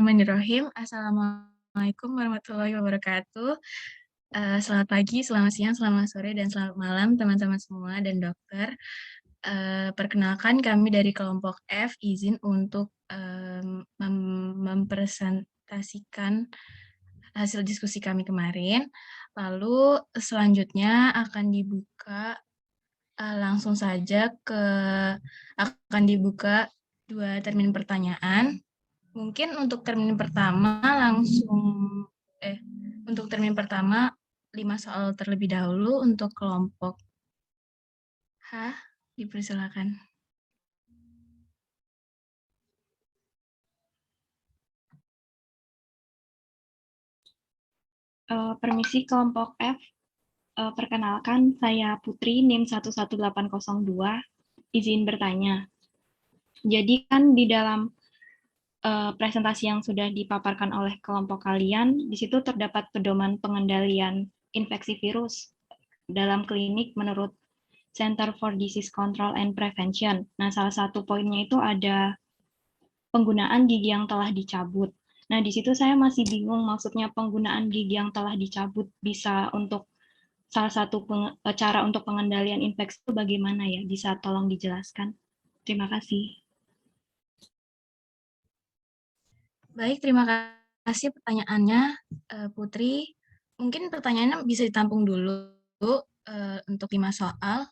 Bismillahirrahmanirrahim. Assalamualaikum warahmatullahi wabarakatuh. Selamat pagi, selamat siang, selamat sore, dan selamat malam teman-teman semua dan dokter. Perkenalkan kami dari kelompok F izin untuk mempresentasikan hasil diskusi kami kemarin. Lalu selanjutnya langsung saja akan dibuka 2 termin pertanyaan. Mungkin untuk termin pertama untuk termin pertama 5 soal terlebih dahulu untuk kelompok H, dipersilakan. Permisi kelompok F, perkenalkan saya Putri NIM 11802, izin bertanya. Jadi kan di dalam presentasi yang sudah dipaparkan oleh kelompok kalian, di situ terdapat pedoman pengendalian infeksi virus dalam klinik menurut Center for Disease Control and Prevention. Nah, salah satu poinnya itu ada penggunaan gigi yang telah dicabut. Nah, di situ saya masih bingung maksudnya penggunaan gigi yang telah dicabut bisa untuk salah satu cara untuk pengendalian infeksi itu bagaimana ya? Bisa tolong dijelaskan? Terima kasih. Baik, terima kasih pertanyaannya, Putri. Mungkin pertanyaannya bisa ditampung dulu untuk 5 soal.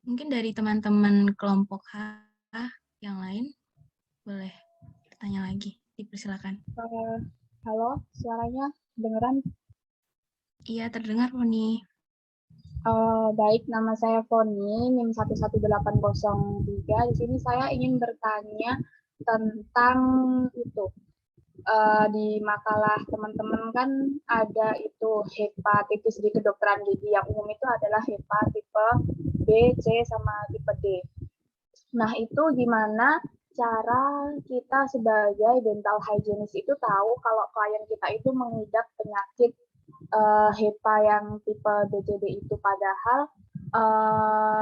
Mungkin dari teman-teman kelompok H yang lain boleh bertanya lagi, dipersilakan. Halo, suaranya dengeran? Iya, terdengar, Poni. Baik, nama saya Foni, NIM 11803. Di sini saya ingin bertanya tentang itu. Di makalah teman-teman kan ada itu hepatitis di kedokteran gigi. Yang umum itu adalah HEPA tipe B, C, sama tipe D. Nah, itu gimana cara kita sebagai dental hygienist itu tahu kalau klien kita itu mengidap penyakit HEPA yang tipe BCD itu, padahal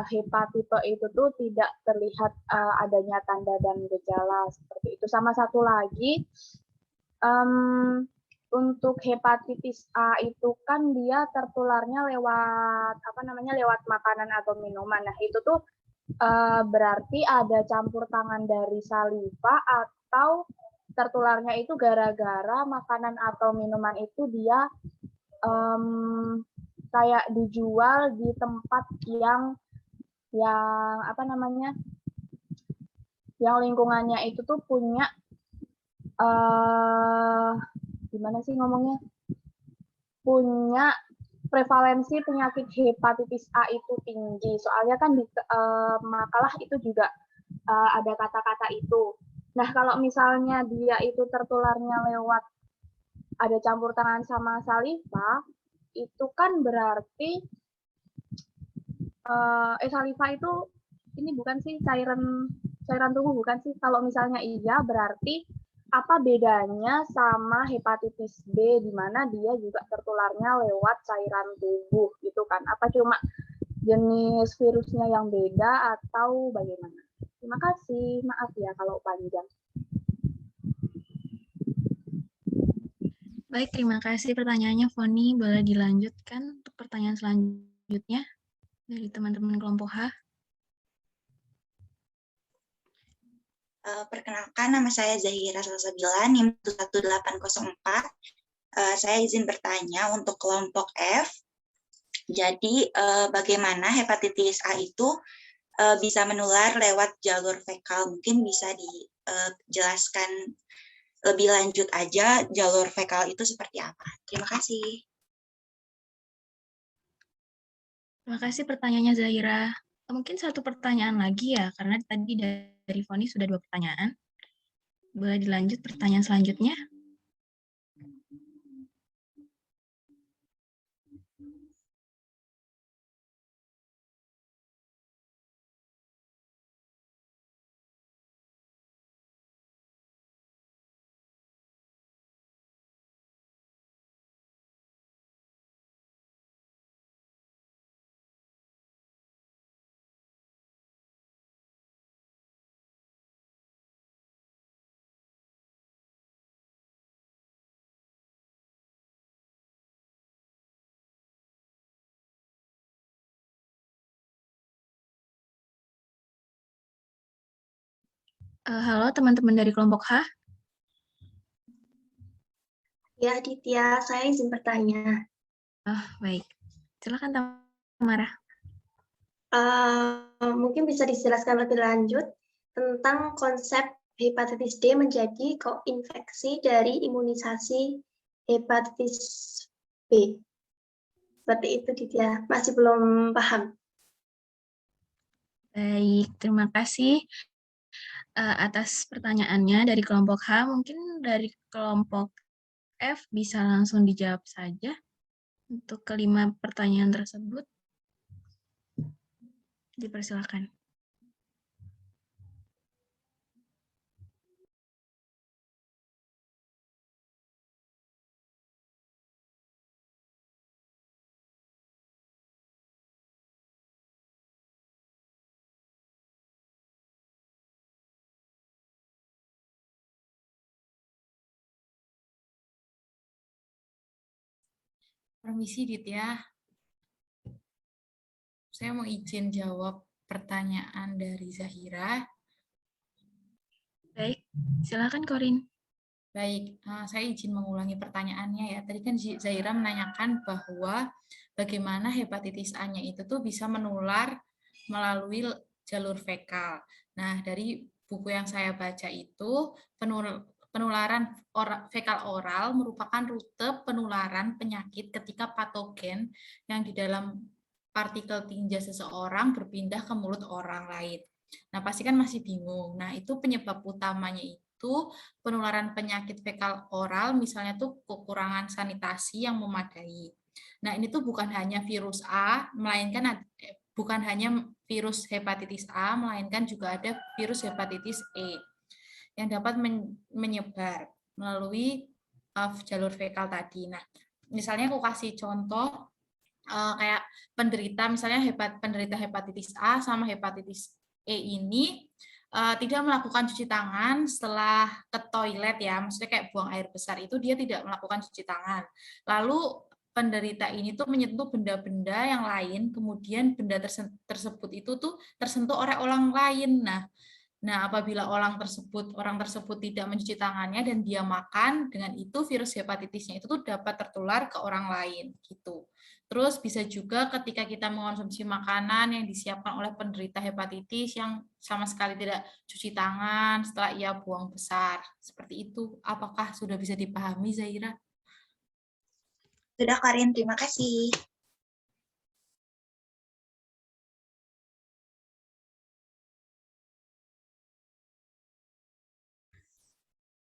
HEPA tipe itu tuh tidak terlihat adanya tanda dan gejala seperti itu. Sama satu lagi, untuk hepatitis A itu kan dia tertularnya lewat makanan atau minuman. Nah, itu tuh berarti ada campur tangan dari saliva atau tertularnya itu gara-gara makanan atau minuman itu dia kayak dijual di tempat yang yang lingkungannya itu tuh punya gimana sih ngomongnya, punya prevalensi penyakit hepatitis A itu tinggi. Soalnya kan di makalah itu juga ada kata-kata itu. Nah, kalau misalnya dia itu tertularnya lewat ada campur tangan sama saliva, itu kan berarti saliva itu ini bukan sih cairan tubuh, bukan sih? Kalau misalnya iya, berarti apa bedanya sama hepatitis B di mana dia juga tertularnya lewat cairan tubuh gitu kan? Apa cuma jenis virusnya yang beda atau bagaimana? Terima kasih, maaf ya kalau panjang. Baik, terima kasih pertanyaannya, Foni. Boleh dilanjutkan untuk pertanyaan selanjutnya dari teman-teman kelompok H. Perkenalkan, nama saya Zahira Salsabila, NIM 1804. Saya izin bertanya untuk kelompok F. Jadi, bagaimana hepatitis A itu bisa menular lewat jalur fekal? Mungkin bisa dijelaskan lebih lanjut aja jalur fekal itu seperti apa. Terima kasih. Terima kasih pertanyaannya, Zahira. Mungkin satu pertanyaan lagi ya, karena tadi dari Foni sudah 2 pertanyaan. Boleh dilanjut pertanyaan selanjutnya? Halo teman-teman dari kelompok H. Ya, Aditya, saya izin bertanya. Baik. Silakan Tamara. Mungkin bisa dijelaskan lebih lanjut tentang konsep hepatitis D menjadi koinfeksi dari imunisasi hepatitis B. Seperti itu, Ditya. Masih belum paham. Baik, terima kasih atas pertanyaannya dari kelompok H. Mungkin dari kelompok F bisa langsung dijawab saja untuk kelima pertanyaan tersebut. Dipersilakan. Permisi, Ditya. Saya mau izin jawab pertanyaan dari Zahira. Baik, silakan Korin. Baik, saya izin mengulangi pertanyaannya ya. Tadi kan Zahira menanyakan bahwa bagaimana hepatitis A-nya itu tuh bisa menular melalui jalur fekal. Nah, dari buku yang saya baca itu, penularan fekal oral merupakan rute penularan penyakit ketika patogen yang di dalam partikel tinja seseorang berpindah ke mulut orang lain. Nah, pasti kan masih bingung. Nah, itu penyebab utamanya itu penularan penyakit fekal oral, misalnya tuh kekurangan sanitasi yang memadai. Nah, ini tuh bukan hanya virus A, melainkan bukan hanya virus hepatitis A, melainkan juga ada virus hepatitis E yang dapat menyebar melalui jalur fekal tadi. Nah, misalnya aku kasih contoh kayak misalnya penderita hepatitis A sama hepatitis E ini tidak melakukan cuci tangan setelah ke toilet ya, maksudnya kayak buang air besar itu dia tidak melakukan cuci tangan. Lalu penderita ini tuh menyentuh benda-benda yang lain, kemudian benda tersebut itu tuh tersentuh oleh orang lain. Nah, apabila orang tersebut tidak mencuci tangannya dan dia makan, dengan itu virus hepatitisnya itu tuh dapat tertular ke orang lain gitu. Terus bisa juga ketika kita mengonsumsi makanan yang disiapkan oleh penderita hepatitis yang sama sekali tidak cuci tangan setelah ia buang besar. Seperti itu. Apakah sudah bisa dipahami, Zahira? Sudah, Karin. Terima kasih.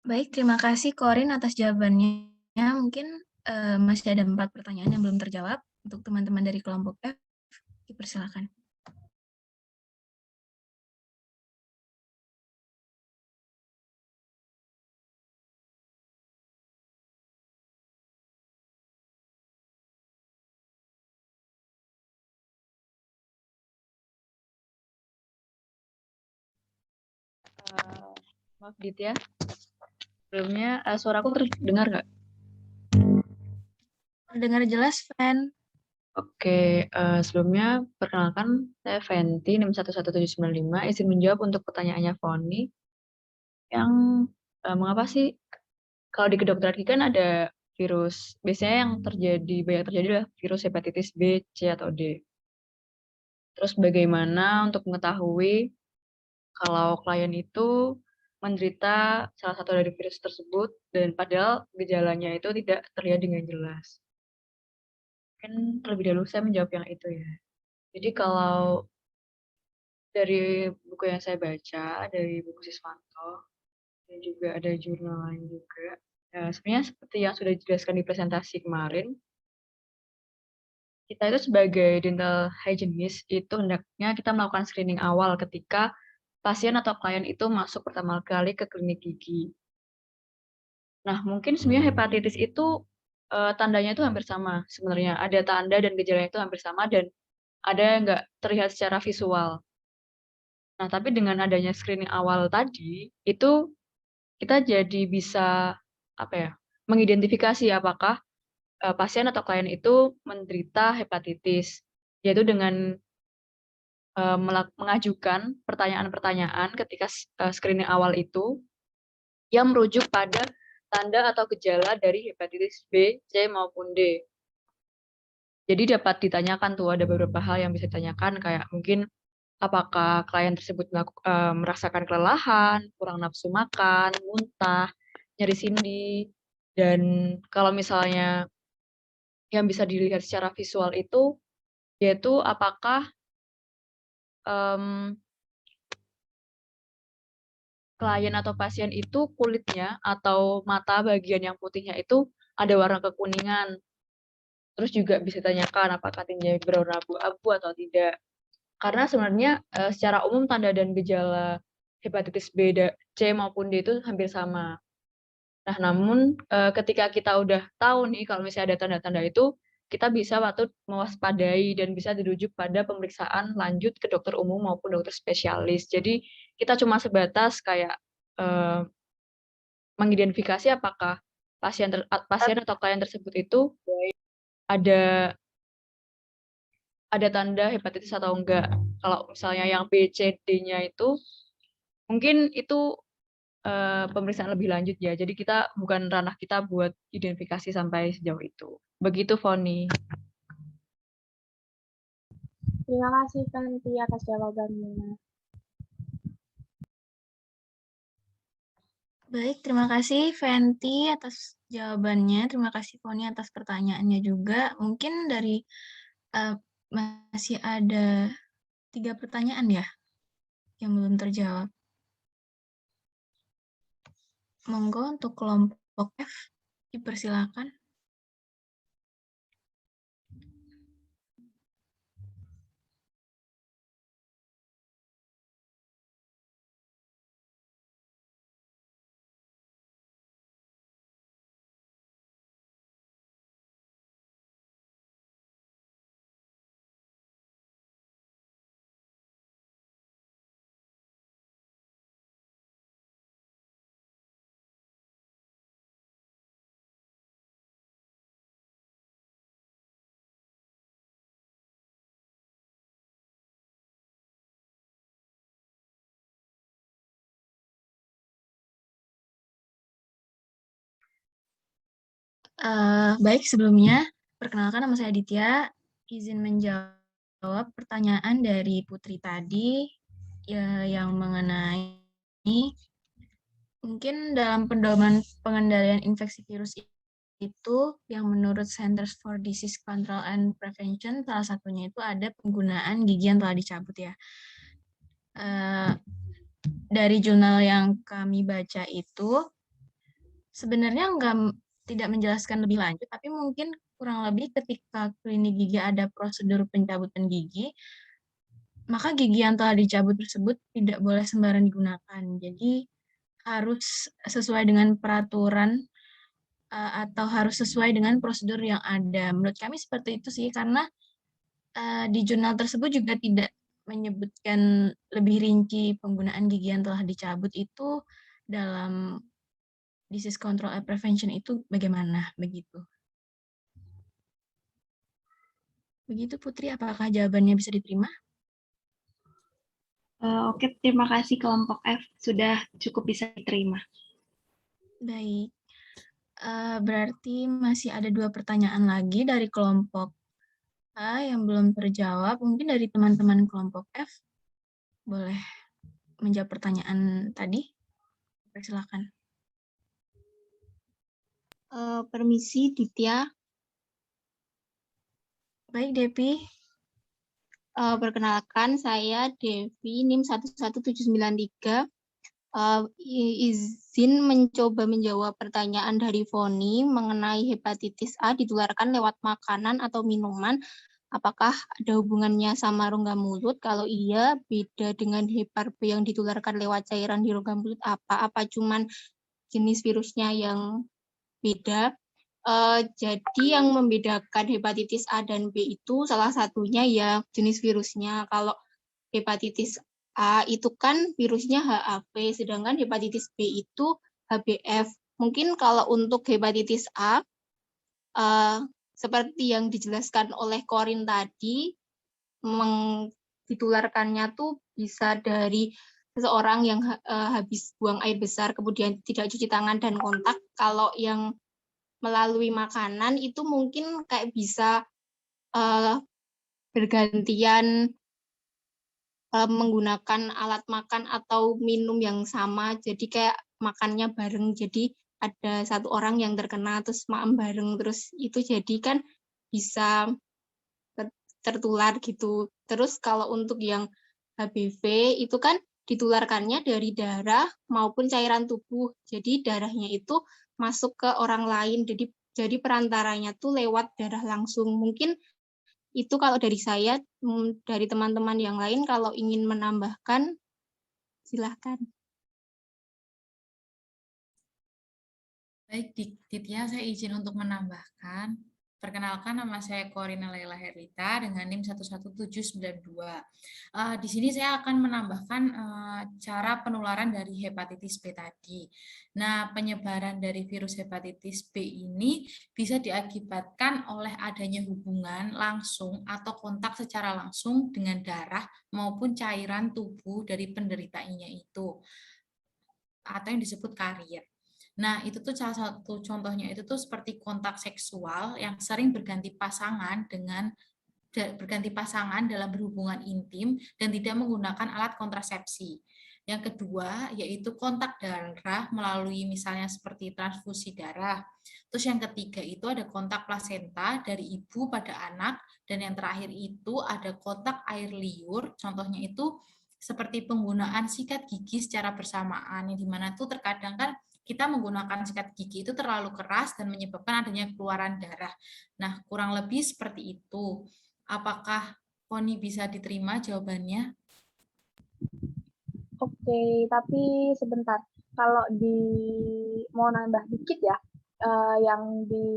Baik, terima kasih Korin atas jawabannya. Mungkin masih ada 4 pertanyaan yang belum terjawab. Untuk teman-teman dari kelompok F, dipersilakan. Maaf Ditya, sebelumnya suaraku terdengar nggak? Terdengar jelas, Fen. Oke, sebelumnya perkenalkan saya Fenty, NIM 11795, izin menjawab untuk pertanyaannya Foni, yang mengapa sih kalau di kedokteran gigi kan ada virus, biasanya yang banyak terjadi adalah virus hepatitis B, C, atau D. Terus bagaimana untuk mengetahui kalau klien itu menderita salah satu dari virus tersebut dan padahal gejalanya itu tidak terlihat dengan jelas. Mungkin terlebih dahulu saya menjawab yang itu ya. Jadi kalau dari buku yang saya baca, dari buku Siswanto, dan juga ada jurnal lain juga, ya sebenarnya seperti yang sudah dijelaskan di presentasi kemarin, kita itu sebagai dental hygienist itu hendaknya kita melakukan screening awal ketika pasien atau klien itu masuk pertama kali ke klinik gigi. Nah, mungkin sebenarnya hepatitis itu tandanya itu hampir sama sebenarnya. Ada tanda dan gejalanya itu hampir sama dan ada yang nggak terlihat secara visual. Nah, tapi dengan adanya screening awal tadi, itu kita jadi bisa mengidentifikasi apakah pasien atau klien itu menderita hepatitis, yaitu dengan mengajukan pertanyaan-pertanyaan ketika screening awal itu yang merujuk pada tanda atau gejala dari hepatitis B, C, maupun D. Jadi dapat ditanyakan tuh, ada beberapa hal yang bisa ditanyakan, kayak mungkin apakah klien tersebut merasakan kelelahan, kurang nafsu makan, muntah, nyeri sendi, dan kalau misalnya yang bisa dilihat secara visual itu, yaitu apakah klien atau pasien itu kulitnya atau mata bagian yang putihnya itu ada warna kekuningan. Terus juga bisa ditanyakan apakah tinjanya berwarna abu-abu atau tidak. Karena sebenarnya secara umum tanda dan gejala hepatitis B, C maupun D itu hampir sama. Nah, namun ketika kita udah tahu nih kalau misalnya ada tanda-tanda itu, kita bisa patut mewaspadai dan bisa dirujuk pada pemeriksaan lanjut ke dokter umum maupun dokter spesialis. Jadi kita cuma sebatas kayak mengidentifikasi apakah pasien atau klien tersebut itu ada tanda hepatitis atau enggak. Kalau misalnya yang B, C, D-nya itu mungkin itu pemeriksaan lebih lanjut ya. Jadi kita bukan ranah kita buat identifikasi sampai sejauh itu. Begitu, Foni. Terima kasih Fenty atas jawabannya. Baik, terima kasih Fenty atas jawabannya. Terima kasih Foni atas pertanyaannya juga. Mungkin dari masih ada 3 pertanyaan ya yang belum terjawab. Monggo untuk kelompok F, dipersilakan. Baik, sebelumnya perkenalkan nama saya Aditya. Izin menjawab pertanyaan dari Putri tadi ya, yang mengenai mungkin dalam pedoman pengendalian infeksi virus itu yang menurut Centers for Disease Control and Prevention salah satunya itu ada penggunaan gigi yang telah dicabut ya. Dari jurnal yang kami baca itu sebenarnya tidak menjelaskan lebih lanjut, tapi mungkin kurang lebih ketika klinik gigi ada prosedur pencabutan gigi, maka gigi yang telah dicabut tersebut tidak boleh sembarang digunakan. Jadi harus sesuai dengan peraturan atau harus sesuai dengan prosedur yang ada. Menurut kami seperti itu sih, karena di jurnal tersebut juga tidak menyebutkan lebih rinci penggunaan gigi yang telah dicabut itu dalam disease control and prevention itu bagaimana, begitu. Begitu Putri, apakah jawabannya bisa diterima? Oke, terima kasih kelompok F, sudah cukup bisa diterima. Baik, berarti masih ada 2 pertanyaan lagi dari kelompok A yang belum terjawab. Mungkin dari teman-teman kelompok F boleh menjawab pertanyaan tadi. Silakan. Permisi, Ditya. Baik, Devi. Perkenalkan, saya Devi, NIM 11793. Izin mencoba menjawab pertanyaan dari Foni mengenai hepatitis A ditularkan lewat makanan atau minuman. Apakah ada hubungannya sama rongga mulut? Kalau iya, beda dengan hepar B yang ditularkan lewat cairan di rongga mulut apa? Apa cuman jenis virusnya yang beda? Jadi yang membedakan hepatitis A dan B itu salah satunya ya jenis virusnya. Kalau hepatitis A itu kan virusnya HAV, sedangkan hepatitis B itu HBF. Mungkin kalau untuk hepatitis A, seperti yang dijelaskan oleh Corin tadi, ditularkannya tuh bisa dari seseorang yang habis buang air besar, kemudian tidak cuci tangan dan kontak. Kalau yang melalui makanan itu mungkin kayak bisa bergantian menggunakan alat makan atau minum yang sama, jadi kayak makannya bareng, jadi ada satu orang yang terkena terus makan bareng, terus itu jadi kan bisa tertular gitu. Terus kalau untuk yang HBV itu kan ditularkannya dari darah maupun cairan tubuh, jadi darahnya itu masuk ke orang lain, jadi perantaranya tuh lewat darah langsung. Mungkin itu kalau dari saya, dari teman-teman yang lain kalau ingin menambahkan, silahkan. Baik, Ditya, saya izin untuk menambahkan. Perkenalkan, nama saya Corina Laila Herlita dengan NIM 11792. Di sini saya akan menambahkan cara penularan dari hepatitis B tadi. Nah, penyebaran dari virus hepatitis B ini bisa diakibatkan oleh adanya hubungan langsung atau kontak secara langsung dengan darah maupun cairan tubuh dari penderitanya itu, atau yang disebut karier. Nah, itu tuh salah satu contohnya itu tuh seperti kontak seksual yang sering berganti pasangan dalam berhubungan intim dan tidak menggunakan alat kontrasepsi. Yang kedua, yaitu kontak darah melalui misalnya seperti transfusi darah. Terus yang ketiga itu ada kontak plasenta dari ibu pada anak, dan yang terakhir itu ada kontak air liur, contohnya itu seperti penggunaan sikat gigi secara bersamaan, yang dimana tuh terkadang kan kita menggunakan sikat gigi itu terlalu keras dan menyebabkan adanya keluaran darah. Nah, kurang lebih seperti itu. Apakah Poni bisa diterima jawabannya? Oke, tapi sebentar. Kalau mau nambah dikit ya, yang di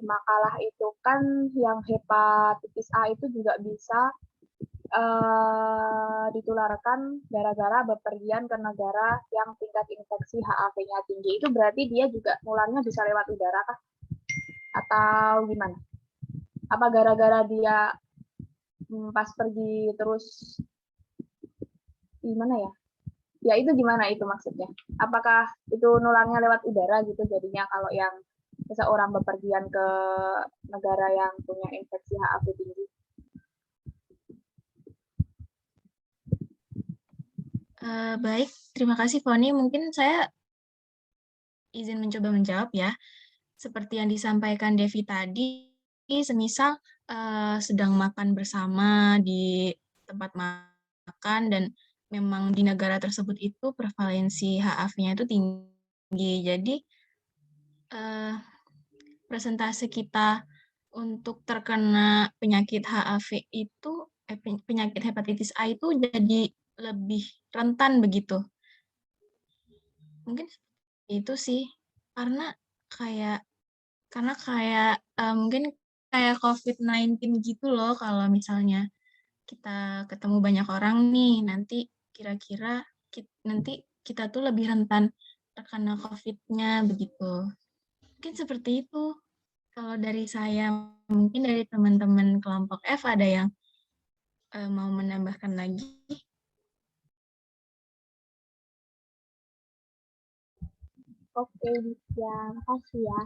makalah itu kan yang hepatitis A itu juga bisa ditularkan gara-gara bepergian ke negara yang tingkat infeksi HIV-nya tinggi. Itu berarti dia juga nularnya bisa lewat udara kah? Atau gimana? Apa gara-gara dia pas pergi terus gimana ya? Ya itu gimana itu maksudnya? Apakah itu nularnya lewat udara gitu jadinya kalau yang seseorang bepergian ke negara yang punya infeksi HIV tinggi? Baik, terima kasih Foni. Mungkin saya izin mencoba menjawab ya. Seperti yang disampaikan Devi tadi, semisal sedang makan bersama di tempat makan dan memang di negara tersebut itu prevalensi HIV-nya itu tinggi. Jadi persentase kita untuk terkena penyakit HIV itu, penyakit hepatitis A itu jadi lebih rentan begitu. Mungkin itu sih, karena kayak mungkin kayak COVID-19 gitu loh, kalau misalnya kita ketemu banyak orang nih, nanti kira-kira nanti kita tuh lebih rentan terkena COVID-nya begitu. Mungkin seperti itu. Kalau dari saya, mungkin dari teman-teman kelompok F ada yang mau menambahkan lagi? Oke, ya, makasih ya.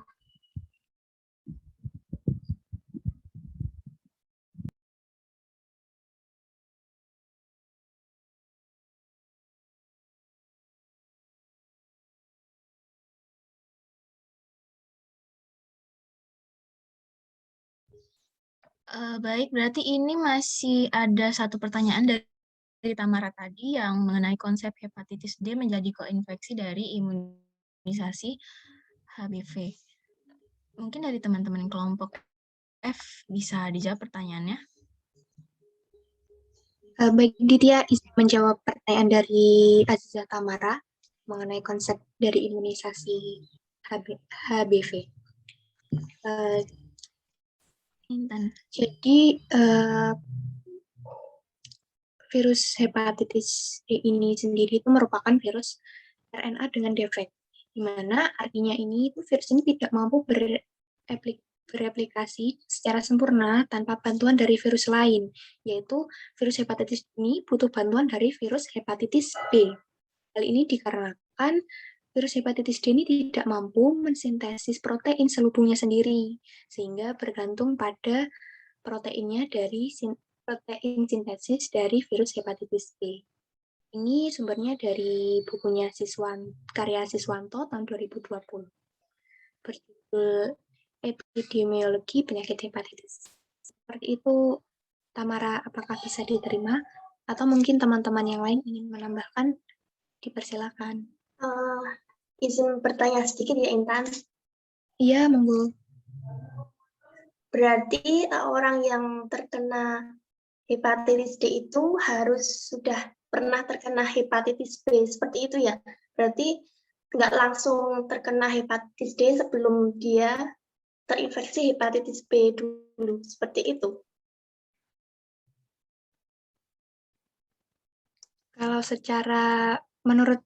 Baik, berarti ini masih ada satu pertanyaan dari Tamara tadi yang mengenai konsep hepatitis D menjadi koinfeksi dari imunisasi HBV. Mungkin dari teman-teman kelompok F bisa dijawab pertanyaannya. Baik, Ditya izin menjawab pertanyaan dari Aziza Tamara mengenai konsep dari imunisasi HBV. Jadi virus hepatitis D ini sendiri itu merupakan virus RNA dengan defek, di mana artinya virus ini tidak mampu bereplikasi secara sempurna tanpa bantuan dari virus lain, yaitu virus hepatitis ini butuh bantuan dari virus hepatitis B. Hal ini dikarenakan virus hepatitis D ini tidak mampu mensintesis protein selubungnya sendiri, sehingga bergantung pada proteinnya dari protein sintesis dari virus hepatitis B. Ini sumbernya dari bukunya karya Siswanto tahun 2020. Berjudul Epidemiologi Penyakit Hepatitis. Seperti itu, Tamara, apakah bisa diterima? Atau mungkin teman-teman yang lain ingin menambahkan? Dipersilakan. Izin bertanya sedikit ya, Intan. Iya, monggo. Berarti orang yang terkena hepatitis D itu harus sudah pernah terkena hepatitis B, seperti itu ya? Berarti nggak langsung terkena hepatitis D sebelum dia terinfeksi hepatitis B dulu, seperti itu? Kalau secara menurut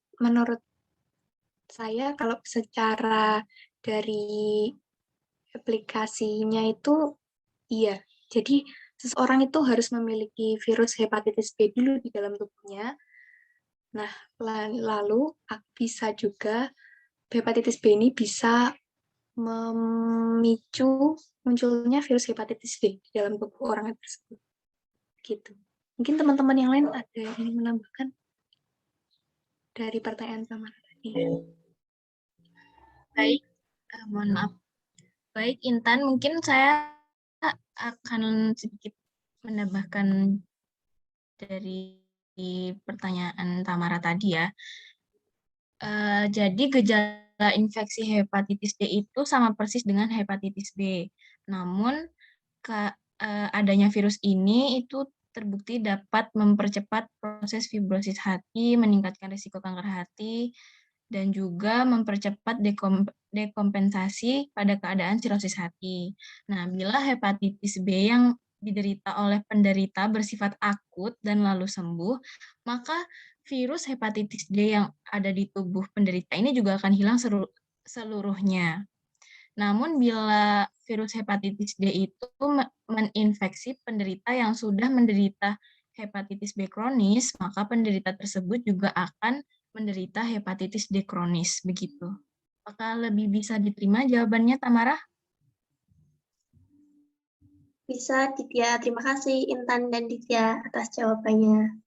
saya, kalau secara dari aplikasinya itu iya. Jadi seseorang itu harus memiliki virus hepatitis B dulu di dalam tubuhnya. Nah, lalu bisa juga hepatitis B ini bisa memicu munculnya virus hepatitis B di dalam tubuh orang tersebut. Gitu. Mungkin teman-teman yang lain ada yang ingin menambahkan dari pertanyaan Tamara tadi. Baik, mohon maaf. Baik, Intan, mungkin saya akan sedikit menambahkan dari pertanyaan Tamara tadi ya. Jadi gejala infeksi hepatitis D itu sama persis dengan hepatitis B. Namun adanya virus ini itu terbukti dapat mempercepat proses fibrosis hati, meningkatkan risiko kanker hati, dan juga mempercepat dekompensasi pada keadaan sirosis hati. Nah, bila hepatitis B yang diderita oleh penderita bersifat akut dan lalu sembuh, maka virus hepatitis D yang ada di tubuh penderita ini juga akan hilang seluruhnya. Namun bila virus hepatitis D itu menginfeksi penderita yang sudah menderita hepatitis B kronis, maka penderita tersebut juga akan menderita hepatitis D kronis, begitu. Apakah lebih bisa diterima jawabannya, Tamara? Bisa, Ditya. Terima kasih Intan dan Ditya atas jawabannya.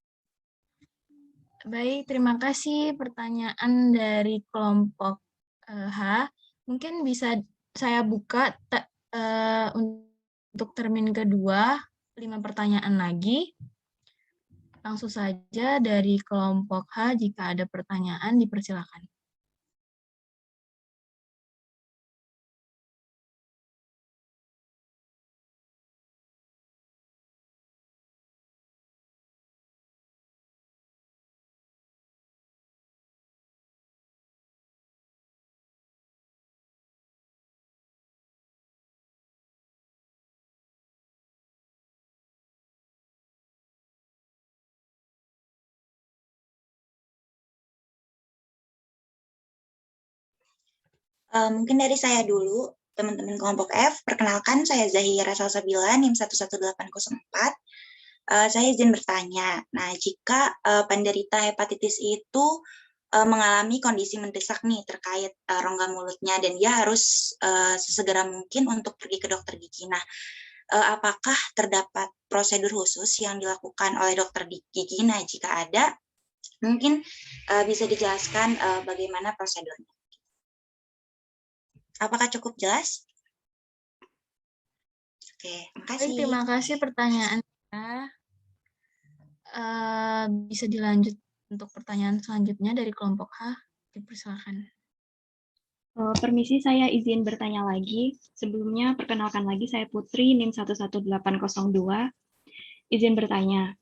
Baik, terima kasih pertanyaan dari kelompok H. Mungkin bisa saya buka untuk termin kedua, 5 pertanyaan lagi. Langsung saja dari kelompok H, jika ada pertanyaan dipersilakan. Mungkin dari saya dulu, teman-teman kelompok F. Perkenalkan, saya Zahira Salsabila, NIM 11804. Saya izin bertanya. Nah, jika penderita hepatitis itu mengalami kondisi mendesak nih terkait rongga mulutnya dan dia harus sesegera mungkin untuk pergi ke dokter gigi. Nah, apakah terdapat prosedur khusus yang dilakukan oleh dokter gigi? Nah, jika ada, mungkin bisa dijelaskan bagaimana prosedurnya. Apakah cukup jelas? Oke, makasih. Baik, terima kasih pertanyaan. Bisa dilanjut untuk pertanyaan selanjutnya dari kelompok H. Dipersilakan. Permisi, saya izin bertanya lagi. Sebelumnya, perkenalkan lagi, saya Putri, NIM 11802. Izin bertanya.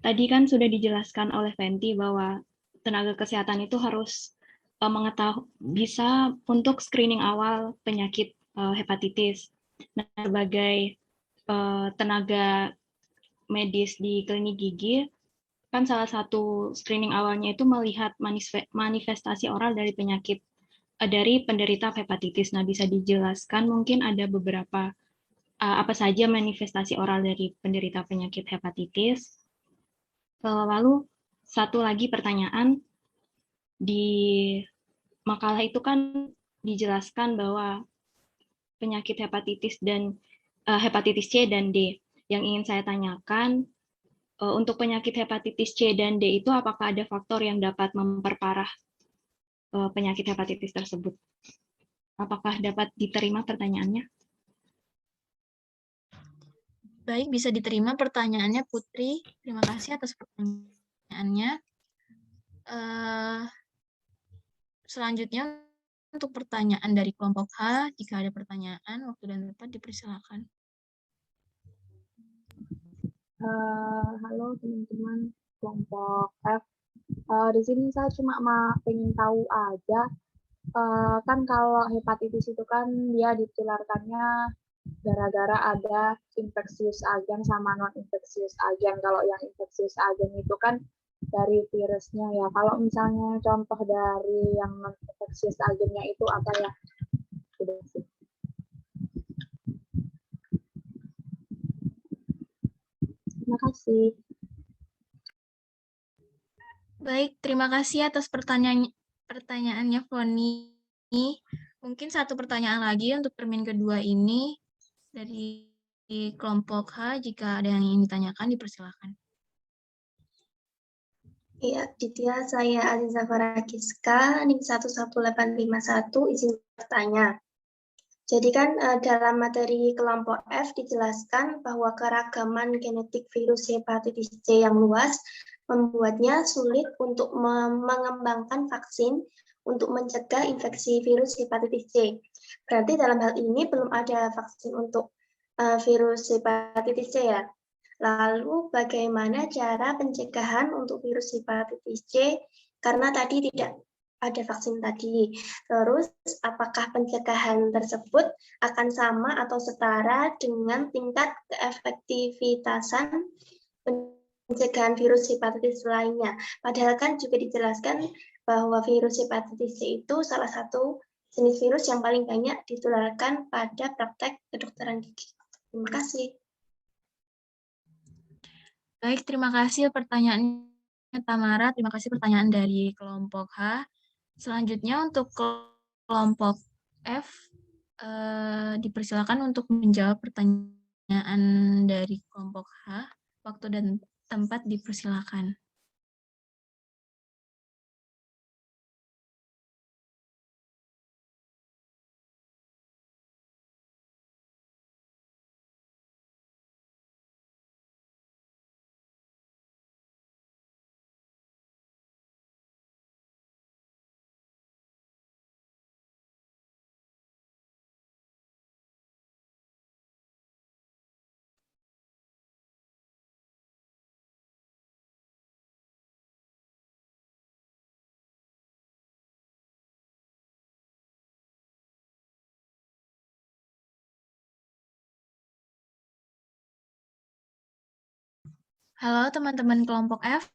Tadi kan sudah dijelaskan oleh Fenty bahwa tenaga kesehatan itu harus bisa untuk screening awal penyakit hepatitis. Nah, sebagai tenaga medis di klinik gigi, kan salah satu screening awalnya itu melihat manifestasi oral dari penyakit dari penderita hepatitis. Nah, bisa dijelaskan mungkin ada beberapa apa saja manifestasi oral dari penderita penyakit hepatitis. Lalu satu lagi pertanyaan, di makalah itu kan dijelaskan bahwa penyakit hepatitis dan hepatitis C dan D. Yang ingin saya tanyakan, untuk penyakit hepatitis C dan D itu apakah ada faktor yang dapat memperparah penyakit hepatitis tersebut? Apakah dapat diterima pertanyaannya? Baik, bisa diterima pertanyaannya Putri. Terima kasih atas pertanyaannya. Selanjutnya untuk pertanyaan dari kelompok H, jika ada pertanyaan, waktu dan tempat dipersilakan. Halo teman-teman kelompok F. Di sini saya cuma pengen tahu aja, kan kalau hepatitis itu kan dia ditularkannya gara-gara ada infeksius agen sama non-infeksius agen. Kalau yang infeksius agen itu kan dari virusnya ya. Kalau misalnya contoh dari yang non-infeksius agennya itu apa ya? Udah sih. Terima kasih. Baik, terima kasih atas pertanyaannya, Foni. Mungkin satu pertanyaan lagi untuk termin kedua ini dari kelompok H. Jika ada yang ingin ditanyakan, dipersilakan. Iya, Ditya, saya Aziza Faragiska, NIM 11851, izin bertanya. Jadi kan dalam materi kelompok F dijelaskan bahwa keragaman genetik virus hepatitis C yang luas membuatnya sulit untuk mengembangkan vaksin untuk mencegah infeksi virus hepatitis C. Berarti dalam hal ini belum ada vaksin untuk virus hepatitis C ya. Lalu bagaimana cara pencegahan untuk virus hepatitis C karena tadi tidak ada vaksin tadi. Terus apakah pencegahan tersebut akan sama atau setara dengan tingkat keefektivitasan pencegahan virus hepatitis lainnya? Padahal kan juga dijelaskan bahwa virus hepatitis C itu salah satu jenis virus yang paling banyak ditularkan pada praktek kedokteran gigi. Terima kasih. Baik, terima kasih pertanyaannya Tamara. Terima kasih pertanyaan dari kelompok H. Selanjutnya untuk kelompok F, dipersilakan untuk menjawab pertanyaan dari kelompok H. Waktu dan tempat dipersilakan. Halo teman-teman kelompok F.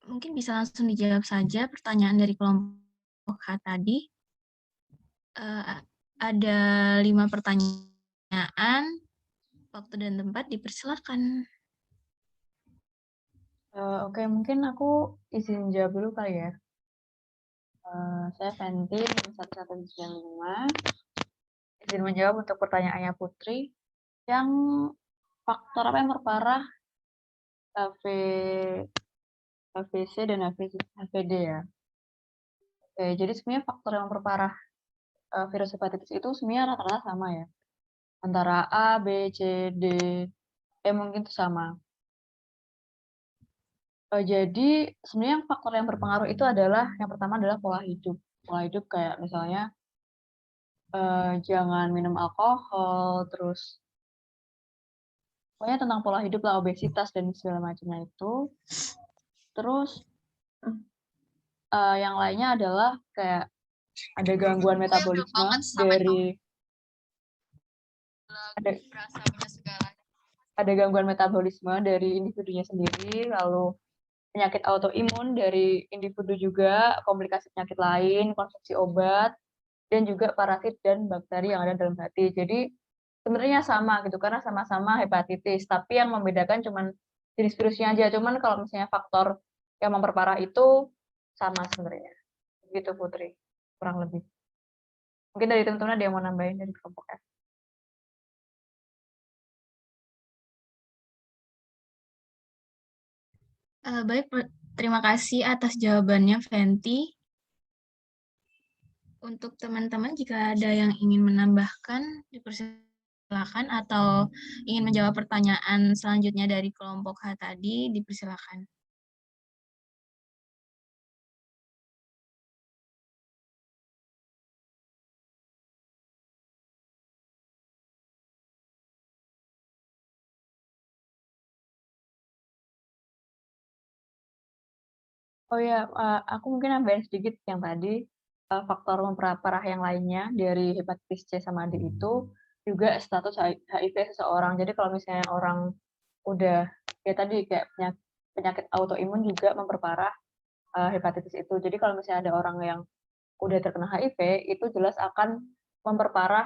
Mungkin bisa langsung dijawab saja pertanyaan dari kelompok H tadi. Ada 5 pertanyaan. Waktu dan tempat dipersilakan. Oke, mungkin aku izin jawab dulu kali ya. Saya Fenty, 1195. Izin menjawab untuk pertanyaannya Putri. Yang faktor apa yang memperparah HVC dan HVD ya? Oke, jadi sebenarnya faktor yang memperparah virus hepatitis itu sebenarnya rata-rata sama ya. Antara A, B, C, D, E mungkin itu sama. Jadi sebenarnya faktor yang berpengaruh itu adalah yang pertama adalah pola hidup. Pola hidup kayak misalnya jangan minum alkohol, terus pokoknya tentang pola hidup lah, obesitas dan segala macamnya itu. Terus yang lainnya adalah kayak ada gangguan metabolisme dari ada gangguan metabolisme dari individunya sendiri, lalu penyakit autoimun dari individu juga, komplikasi penyakit lain, konsumsi obat, dan juga parasit dan bakteri yang ada dalam hati. Jadi sebenarnya sama gitu, karena sama-sama hepatitis, tapi yang membedakan cuman jenis virusnya aja. Cuman kalau misalnya faktor yang memperparah itu sama sebenarnya. Gitu Putri, kurang lebih. Mungkin dari teman-teman ada yang mau nambahin dari kelompok F. Baik, terima kasih atas jawabannya, Fenty. Untuk teman-teman, jika ada yang ingin menambahkan, dipersilakan, atau ingin menjawab pertanyaan selanjutnya dari kelompok H tadi, dipersilakan. Oh ya, aku mungkin nambahin sedikit yang tadi, faktor memperparah yang lainnya dari hepatitis C sama D itu juga status HIV seseorang. Jadi kalau misalnya orang udah ya tadi kayak penyakit autoimun juga memperparah hepatitis itu. Jadi kalau misalnya ada orang yang udah terkena HIV, itu jelas akan memperparah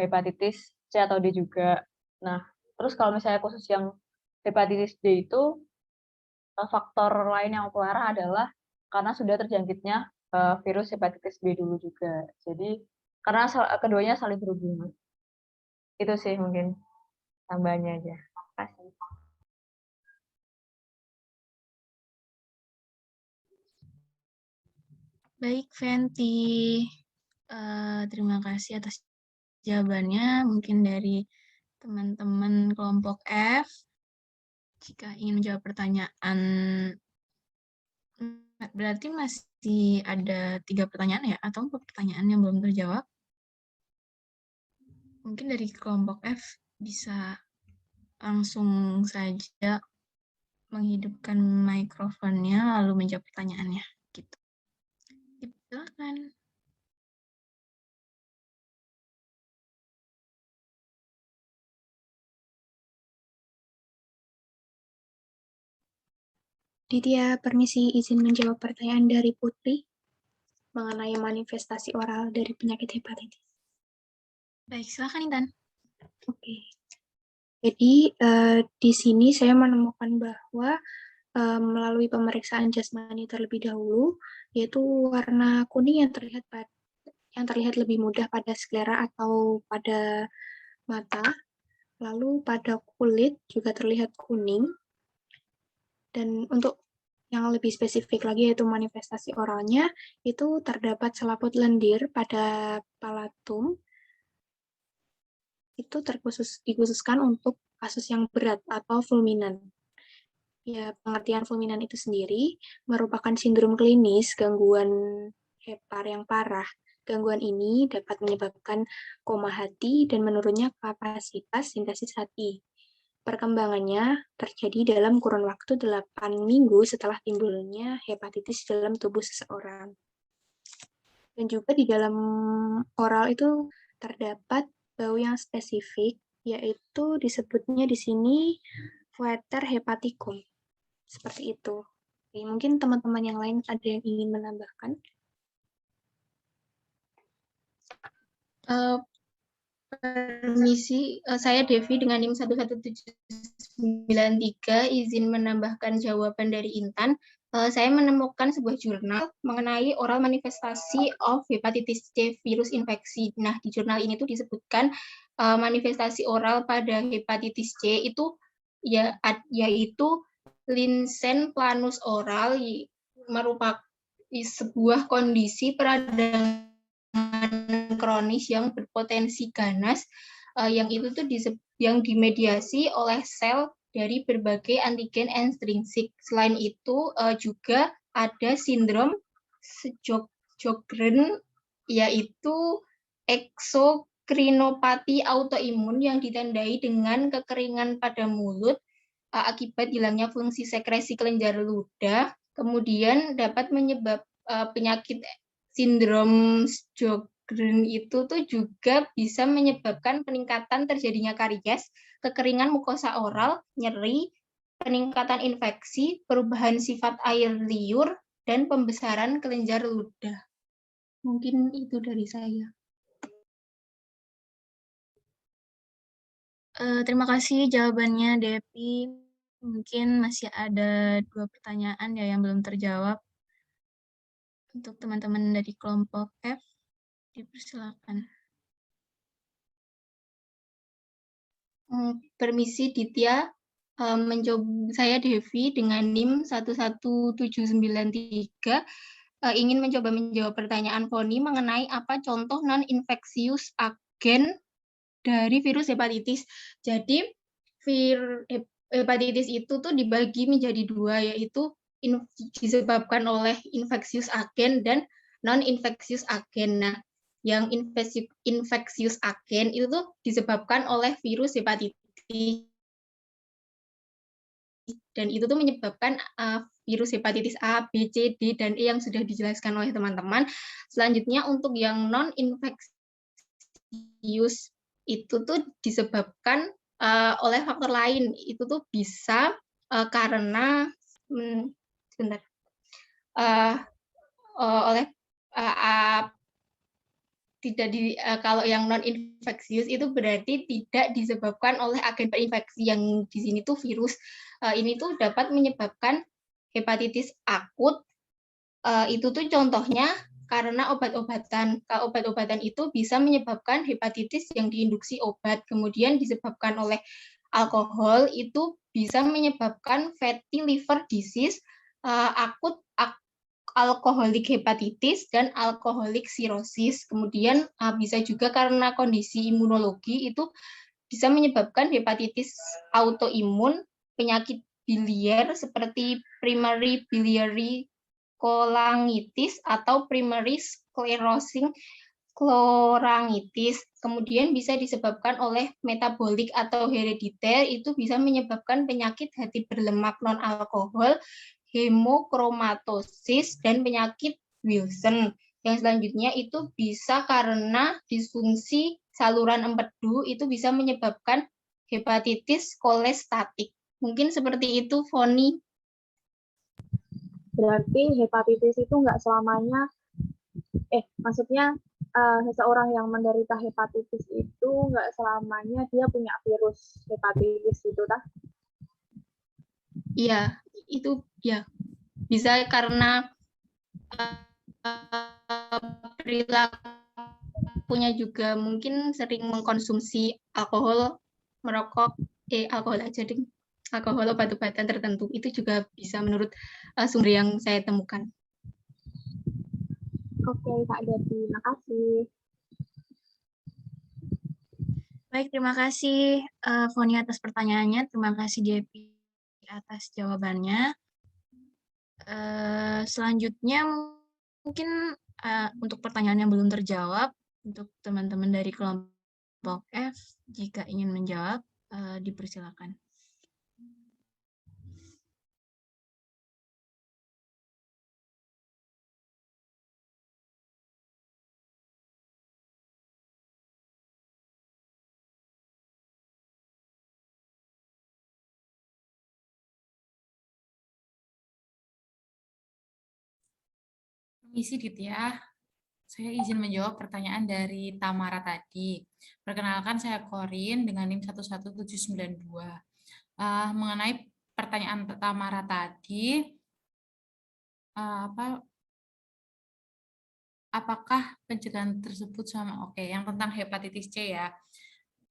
hepatitis C atau D juga. Nah, terus kalau misalnya khusus yang hepatitis D itu faktor lain yang mempengaruhi adalah karena sudah terjangkitnya virus hepatitis B dulu juga. Jadi karena keduanya saling berhubungan. Itu sih mungkin tambahannya aja. Terima kasih. Baik, Fenty. Terima kasih atas jawabannya. Mungkin dari teman-teman kelompok F, jika ingin menjawab pertanyaan, berarti masih ada 3 pertanyaan ya, atau 4 pertanyaan yang belum terjawab. Mungkin dari kelompok F bisa langsung saja menghidupkan mikrofonnya lalu menjawab pertanyaannya. Gitu. Silakan. Ditya, permisi izin menjawab pertanyaan dari Putri mengenai manifestasi oral dari penyakit hepatitis. Baik, silakan Intan. Oke. Jadi di sini saya menemukan bahwa melalui pemeriksaan jasmani terlebih dahulu, yaitu warna kuning yang terlihat lebih mudah pada sklera atau pada mata, lalu pada kulit juga terlihat kuning. Dan untuk yang lebih spesifik lagi yaitu manifestasi oralnya, itu terdapat selaput lendir pada palatum, itu dikhususkan untuk kasus yang berat atau fulminan. Ya, pengertian fulminan itu sendiri merupakan sindrom klinis gangguan hepar yang parah. Gangguan ini dapat menyebabkan koma hati dan menurunnya kapasitas sintesis hati. Perkembangannya terjadi dalam kurun waktu 8 minggu setelah timbulnya hepatitis dalam tubuh seseorang. Dan juga di dalam oral itu terdapat bau yang spesifik, yaitu disebutnya di sini Vater hepaticum. Seperti itu. Oke, mungkin teman-teman yang lain ada yang ingin menambahkan? Permisi, saya Devi dengan NIM 11793, izin menambahkan jawaban dari Intan. Saya menemukan sebuah jurnal mengenai oral manifestasi of hepatitis C virus infeksi. Nah, di jurnal ini tuh disebutkan manifestasi oral pada hepatitis C itu yaitu Linsen planus oral, merupakan sebuah kondisi peradangan kronis yang berpotensi ganas, yang itu tuh yang dimediasi oleh sel dari berbagai antigen ekstrinsik. Selain itu juga ada sindrom Sjögren, yaitu eksokrinopati autoimun yang ditandai dengan kekeringan pada mulut akibat hilangnya fungsi sekresi kelenjar ludah, kemudian dapat menyebabkan penyakit sindrom Sjögren itu tuh juga bisa menyebabkan peningkatan terjadinya karies, kekeringan mukosa oral, nyeri, peningkatan infeksi, perubahan sifat air liur, dan pembesaran kelenjar ludah. Mungkin itu dari saya. Terima kasih jawabannya, Devi. Mungkin masih ada 2 pertanyaan ya yang belum terjawab. Untuk teman-teman dari kelompok F, dipersilakan. Permisi Ditya, saya Devi dengan NIM 11793 ingin mencoba menjawab pertanyaan Foni mengenai apa contoh non-infeksius agen dari virus hepatitis. Jadi hepatitis itu tuh dibagi menjadi 2, yaitu disebabkan oleh infeksius agen dan non-infeksius agen. Nah, yang infeksius agen itu tuh disebabkan oleh virus hepatitis. Dan itu tuh menyebabkan virus hepatitis A, B, C, D, dan E yang sudah dijelaskan oleh teman-teman. Selanjutnya untuk yang non-infeksius itu tuh disebabkan oleh faktor lain. Itu tuh bisa karena oleh kalau yang non infeksius itu berarti tidak disebabkan oleh agen perinfeksi, yang di sini tuh virus ini tuh dapat menyebabkan hepatitis akut. Itu tuh contohnya karena obat-obatan. Obat-obatan itu bisa menyebabkan hepatitis yang diinduksi obat, kemudian disebabkan oleh alkohol itu bisa menyebabkan fatty liver disease, akut alkoholik hepatitis, dan alkoholik sirosis. Kemudian bisa juga karena kondisi imunologi itu bisa menyebabkan hepatitis autoimun, penyakit biliar seperti primary biliary cholangitis atau primary sclerosing cholangitis. Kemudian bisa disebabkan oleh metabolik atau herediter, itu bisa menyebabkan penyakit hati berlemak non-alkohol, hemochromatosis, dan penyakit Wilson. Yang selanjutnya itu bisa karena disfungsi saluran empedu, itu bisa menyebabkan hepatitis kolestatik. Mungkin seperti itu, Foni. Berarti hepatitis itu nggak selamanya, maksudnya seseorang yang menderita hepatitis itu nggak selamanya dia punya virus hepatitis gitu, tah? Iya, itu ya bisa karena perilakunya juga mungkin sering mengkonsumsi alkohol, merokok, alkohol aja ding, alkohol, obat-obatan tertentu, itu juga bisa menurut sumber yang saya temukan. Oke, Kak Devi, makasih. Baik, terima kasih Foni atas pertanyaannya. Terima kasih Devi atas jawabannya. Selanjutnya mungkin untuk pertanyaan yang belum terjawab, untuk teman-teman dari kelompok F, jika ingin menjawab, dipersilakan. Permisi Ditya, saya izin menjawab pertanyaan dari Tamara tadi. Perkenalkan, saya Corin dengan NIM 11792. Mengenai pertanyaan Tamara tadi, apakah pencegahan tersebut sama? Oke, yang tentang hepatitis C ya.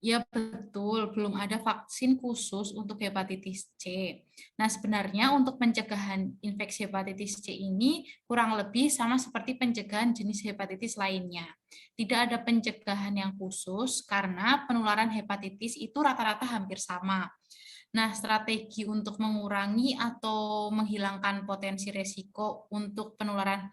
Ya betul, belum ada vaksin khusus untuk hepatitis C. Nah, sebenarnya untuk pencegahan infeksi hepatitis C ini kurang lebih sama seperti pencegahan jenis hepatitis lainnya. Tidak ada pencegahan yang khusus karena penularan hepatitis itu rata-rata hampir sama. Nah, strategi untuk mengurangi atau menghilangkan potensi resiko untuk penularan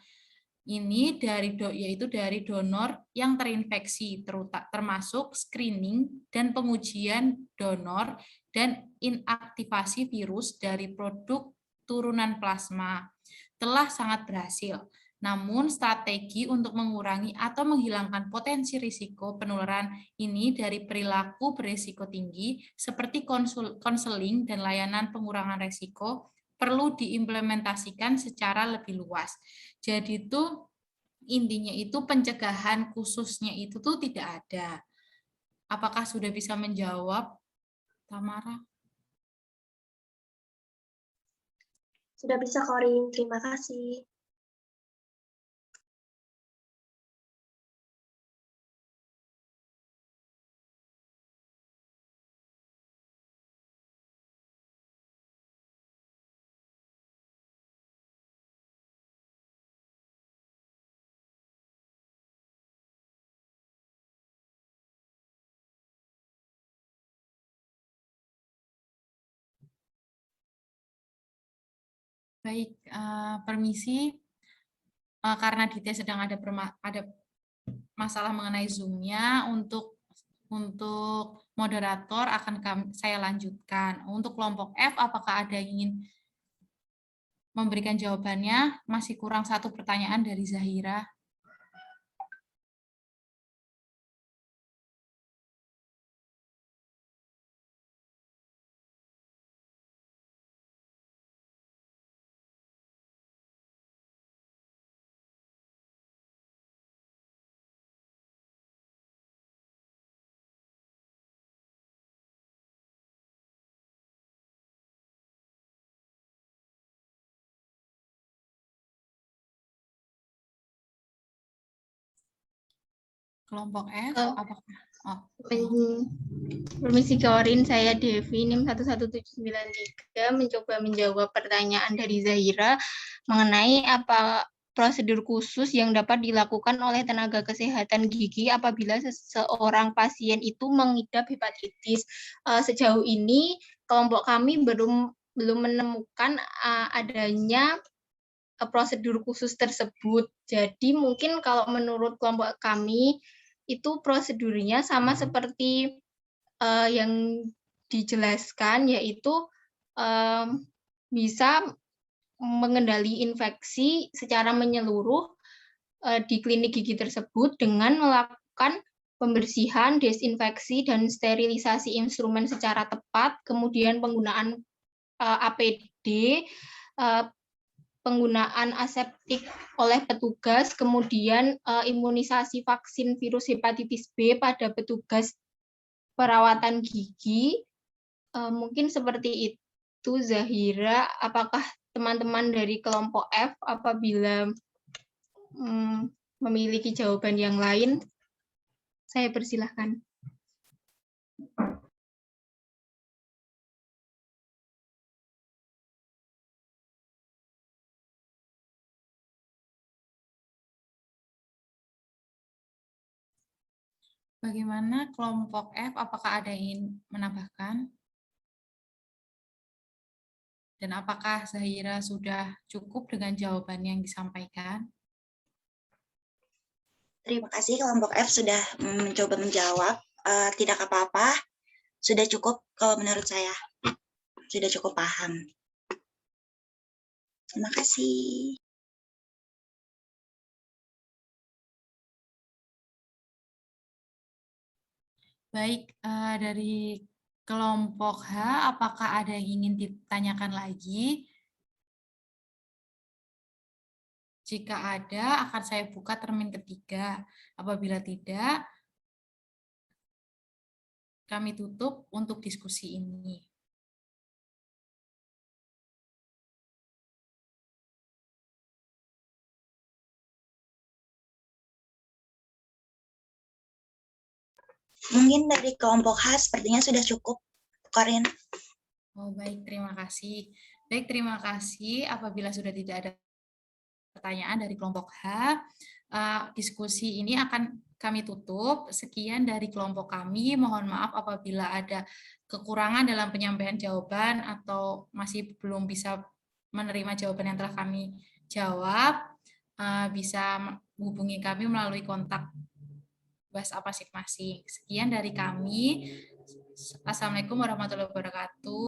ini yaitu dari donor yang terinfeksi, termasuk screening dan pengujian donor dan inaktivasi virus dari produk turunan plasma telah sangat berhasil. Namun, strategi untuk mengurangi atau menghilangkan potensi risiko penularan ini dari perilaku berisiko tinggi seperti konseling dan layanan pengurangan risiko perlu diimplementasikan secara lebih luas. Jadi itu intinya itu pencegahan khususnya itu tuh tidak ada. Apakah sudah bisa menjawab, Tamara? Sudah bisa, Korin. Terima kasih. Baik, permisi. Karena Ditya sedang ada masalah mengenai Zoom-nya, untuk moderator akan saya lanjutkan. Untuk kelompok F, apakah ada yang ingin memberikan jawabannya? Masih kurang satu pertanyaan dari Zahira. Kelompok F, apakah? Permisi Korin, saya Devi, NIM 11793, mencoba menjawab pertanyaan dari Zahira mengenai apa prosedur khusus yang dapat dilakukan oleh tenaga kesehatan gigi apabila seseorang pasien itu mengidap hepatitis. Sejauh ini kelompok kami belum menemukan adanya prosedur khusus tersebut. Jadi mungkin kalau menurut kelompok kami itu prosedurnya sama seperti yang dijelaskan, yaitu bisa mengendali infeksi secara menyeluruh di klinik gigi tersebut dengan melakukan pembersihan, desinfeksi, dan sterilisasi instrumen secara tepat, kemudian penggunaan APD, penggunaan aseptik oleh petugas, kemudian imunisasi vaksin virus hepatitis B pada petugas perawatan gigi. Mungkin seperti itu, Zahira. Apakah teman-teman dari kelompok F apabila memiliki jawaban yang lain, saya persilahkan. Bagaimana kelompok F? Apakah ada yang ingin menambahkan? Dan apakah Zahira sudah cukup dengan jawaban yang disampaikan? Terima kasih kelompok F sudah mencoba menjawab. Tidak apa-apa, sudah cukup kalau menurut saya. Sudah cukup paham. Terima kasih. Baik, dari kelompok H, apakah ada yang ingin ditanyakan lagi? Jika ada, akan saya buka termin ketiga. Apabila tidak, kami tutup untuk diskusi ini. Mungkin dari kelompok H sepertinya sudah cukup, Korin. Oh, baik, terima kasih. Baik, terima kasih. Apabila sudah tidak ada pertanyaan dari kelompok H, diskusi ini akan kami tutup. Sekian dari kelompok kami. Mohon maaf apabila ada kekurangan dalam penyampaian jawaban atau masih belum bisa menerima jawaban yang telah kami jawab. Bisa menghubungi kami melalui kontak WhatsApp masing-masing. Sekian dari kami. Assalamualaikum warahmatullahi wabarakatuh.